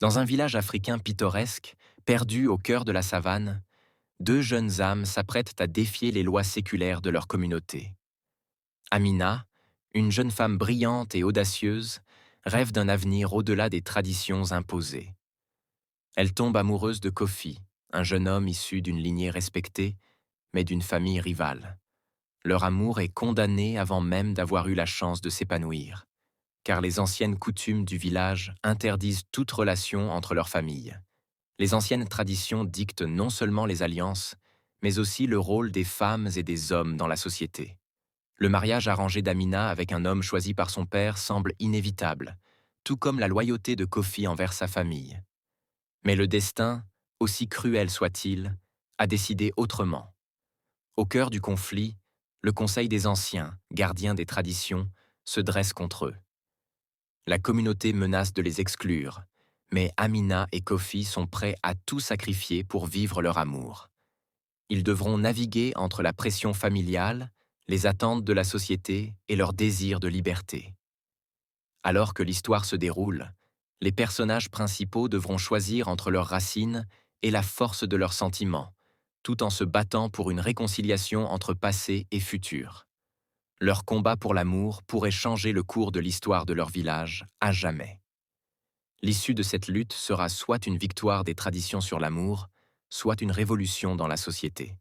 Dans un village africain pittoresque, perdu au cœur de la savane, deux jeunes âmes s'apprêtent à défier les lois séculaires de leur communauté. Amina, une jeune femme brillante et audacieuse, rêve d'un avenir au-delà des traditions imposées. Elle tombe amoureuse de Kofi, un jeune homme issu d'une lignée respectée, mais d'une famille rivale. Leur amour est condamné avant même d'avoir eu la chance de s'épanouir, car les anciennes coutumes du village interdisent toute relation entre leurs familles. Les anciennes traditions dictent non seulement les alliances, mais aussi le rôle des femmes et des hommes dans la société. Le mariage arrangé d'Amina avec un homme choisi par son père semble inévitable, tout comme la loyauté de Kofi envers sa famille. Mais le destin, aussi cruel soit-il, a décidé autrement. Au cœur du conflit, le Conseil des Anciens, gardien des traditions, se dresse contre eux. La communauté menace de les exclure, mais Amina et Kofi sont prêts à tout sacrifier pour vivre leur amour. Ils devront naviguer entre la pression familiale, les attentes de la société et leur désir de liberté. Alors que l'histoire se déroule, les personnages principaux devront choisir entre leurs racines et la force de leurs sentiments, tout en se battant pour une réconciliation entre passé et futur. Leur combat pour l'amour pourrait changer le cours de l'histoire de leur village à jamais. L'issue de cette lutte sera soit une victoire des traditions sur l'amour, soit une révolution dans la société.